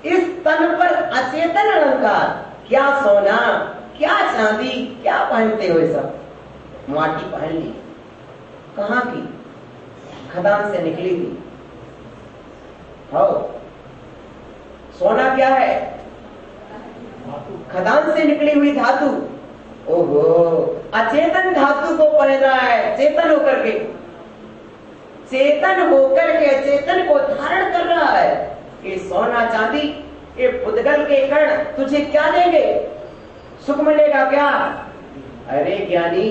इस तन पर अचेतन अलंकार, क्या सोना, क्या चांदी, क्या पहनते हो? सब माटी पहन ली, कहाँ की, खदान से निकली थी। हो, सोना क्या है, खदान से निकली हुई धातु। ओहो, अचेतन धातु को पहन रहा है, चेतन होकर के, चेतन होकर के अचेतन को धारण कर रहा है। ये सोना चांदी, ये पुद्गल के कण तुझे क्या देंगे, सुख मिलेगा क्या? अरे ज्ञानी,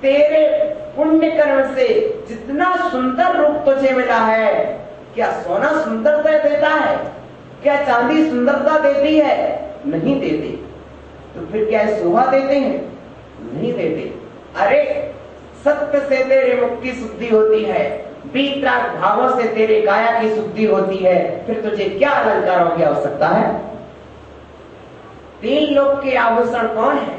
तेरे पुण्य कर्म से जितना सुंदर रूप तुझे मिला है, क्या सोना सुंदरता देता है? क्या चांदी सुंदरता देती है? नहीं देती। तो फिर क्या शोभा देते हैं? नहीं देते। अरे सत्य से तेरे मुख की शुद्धि होती है, वीतराग भावों से तेरे काया की शुद्धि होती है। फिर तुझे क्या अलंकारों की आवश्यकता है? 3 लोक के आभूषण कौन है?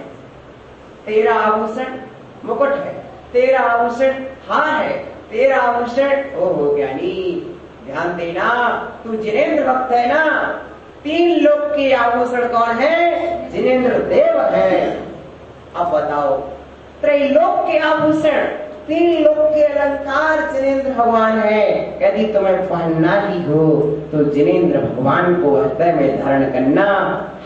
तेरा आभूषण मुकुट है, तेरा आभूषण हार है, तेरा आभूषण। ओहो ज्ञानी, ध्यान देना, तू जिनेंद्र भक्त है ना। 3 लोक के आभूषण कौन है? जिनेंद्र देव है। अब बताओ, त्रैलोक के आभूषण, 3 लोक के अलंकार जिनेंद्र भगवान है। यदि तुम्हें पहनना ही हो तो जिनेंद्र भगवान को हृदय में धारण करना।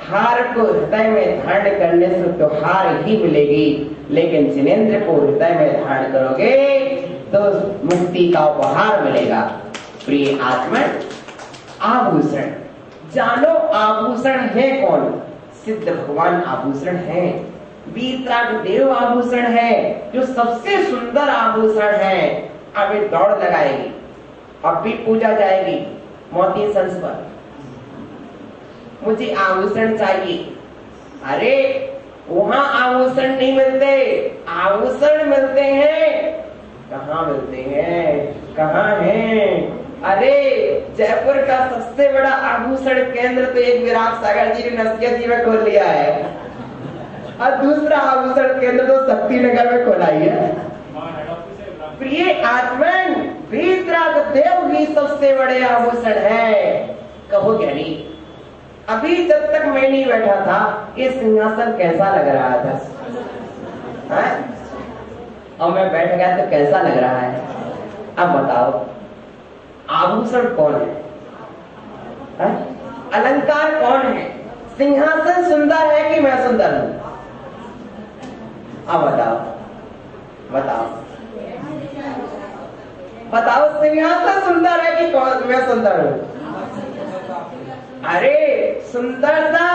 हार को हृदय में धारण करने से तो हार ही मिलेगी, लेकिन जिनेंद्र को हृदय में धारण करोगे तो मुक्ति का उपहार मिलेगा। प्रिय आत्मा, आभूषण जानो, आभूषण है कौन? सिद्ध भगवान आभूषण है, वीतराग देव आभूषण है, जो सबसे सुंदर आभूषण है। अब ये दौड़ लगाएगी, अब भी पूजा जाएगी मोती संस पर, मुझे आभूषण चाहिए। अरे वहां आभूषण नहीं मिलते, आभूषण मिलते हैं। कहाँ मिलते हैं, कहाँ हैं? अरे जयपुर का सबसे बड़ा आभूषण केंद्र तो एक विराट सागर जी ने नस्किया जी में खोल लिया है, और दूसरा आभूषण केंद्र तो शक्ति नगर में खोला ही है। प्रिय आत्मन, वीतराग देव ही सबसे बड़े आभूषण है। कहो ज्ञानी, अभी जब तक मैं नहीं बैठा था ये सिंहासन कैसा लग रहा था, है? और मैं बैठ गया तो कैसा लग रहा है? अब बताओ, आभूषण कौन है? अलंकार कौन है? सिंहासन सुंदर है कि मैं सुंदर हूं? अब बताओ, बताओ। दुनिया से सुंदर है कि कौन मैं सुंदर हूँ? अरे सुंदरता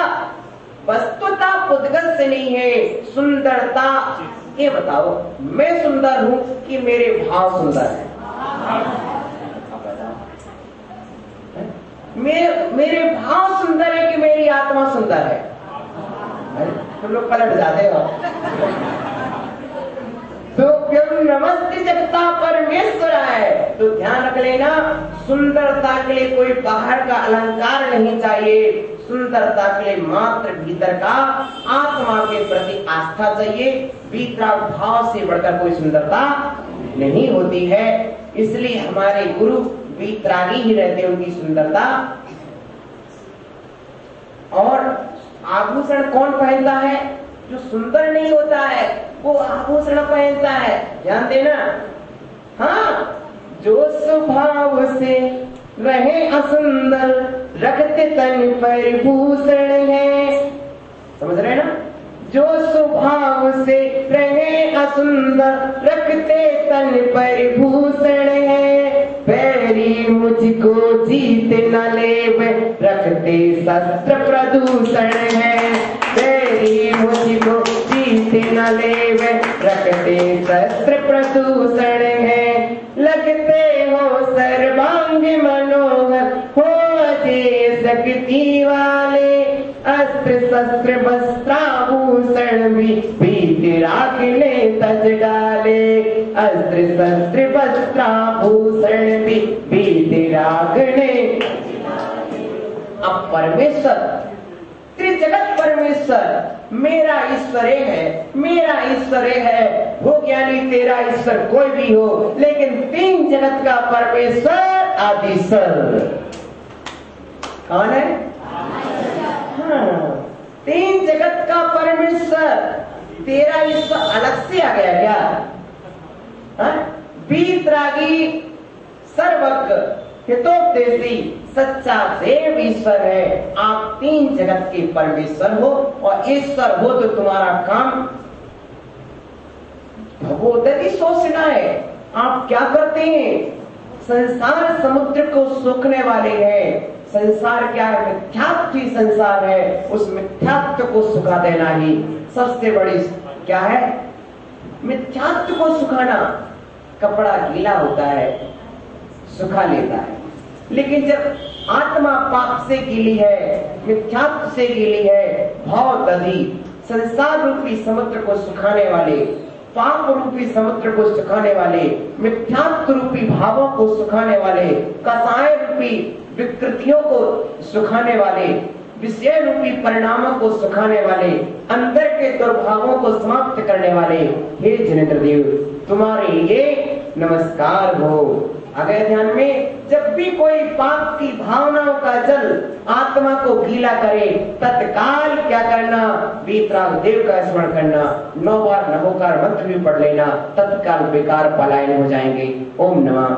वस्तुता उद्गत से नहीं है, सुंदरता ये बताओ मैं सुंदर हूँ कि मेरे भाव सुंदर है? मेरे भाव सुंदर है कि मेरी आत्मा सुंदर है? तुम लोग पलट जाते हो। तो क्यों नमस्ते जगता परमेश्वर है, तो ध्यान रख लेना, सुंदरता के लिए कोई बाहर का अलंकार नहीं चाहिए, सुंदरता के लिए मात्र भीतर का आत्मा के प्रति आस्था चाहिए। वीतराग भाव से बढ़कर कोई सुंदरता नहीं होती है, इसलिए हमारे गुरु वीतरागी ही रहते, उनकी सुंदरता। और आभूषण कौन पहनता है? जो सुंदर नहीं होता है वो आभूषण पहनता है, ध्यान देना। हाँ, जो स्वभाव से रहे असुंदर रखते तन पर भूषण है, समझ रहे ना? जो स्वभाव से रहे असुंदर रखते तन पर भूषण है, पैरी मुझको जीत न लेवे रखते शस्त्र प्रदूषण है, पैरी मुझको जीत न लेवे रखते शस्त्र प्रदूषण है, लगते हो सर्वांग मनोहर हो अजय शक्ति वाले, अस्त्र शस्त्र वस्त्राभूषण भी वीतरागने तज डाले, अस्त्र शस्त्र वस्त्राभूषण भी वीतरागने। अब परमेश्वर त्रिजगत परमेश्वर मेरा ईश्वर एक है, मेरा ईश्वर एक है, हो ज्ञानी तेरा ईश्वर कोई भी हो, लेकिन तीन जगत का परमेश्वर आदिश्वर कौन है? हाँ, तीन जगत का परमेश्वर, तेरा ईश्वर अलग से आ गया क्या? वीतरागी सर्वज्ञ हितोपदेशी सच्चा देव ईश्वर है, आप तीन जगत के परमेश्वर हो, और ईश्वर हो तो तुम्हारा काम भगवती सोचना है। आप क्या करते हैं? संसार समुद्र को सोखने वाले हैं। संसार क्या है? मिथ्यात्व ही संसार है, उस मिथ्यात्व को सुखा देना ही सबसे बड़ी क्या है? मिथ्यात्व को सुखाना। कपड़ा गीला होता है, सुखा लेता है, लेकिन जब आत्मा पाप से गीली है, मिथ्यात्व से गीली है, भाव दधी संसार रूपी समुद्र को सुखाने वाले, पाप रूपी समुद्र को सुखाने वाले, मिथ्यात्व रूपी भावों को सुखाने वाले, कसाय रूपी विकृतियों को सुखाने वाले, विषय रूपी परिणामों को सुखाने वाले, अंदर के दुर्भावों को समाप्त करने वाले, हे जिनेन्द्र देव तुम्हारे लिए नमस्कार हो। अगर ध्यान में जब भी कोई पाप की भावनाओं का जल आत्मा को गीला करे, तत्काल क्या करना? वीतराग देव का स्मरण करना, 9 बार नमोकार मंत्र भी पढ़ लेना, तत्काल बेकार पलायन हो जाएंगे। ओम नमः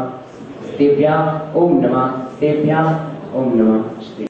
शिवाय, ओम नमः शिवाय, ओम नमः शिवाय।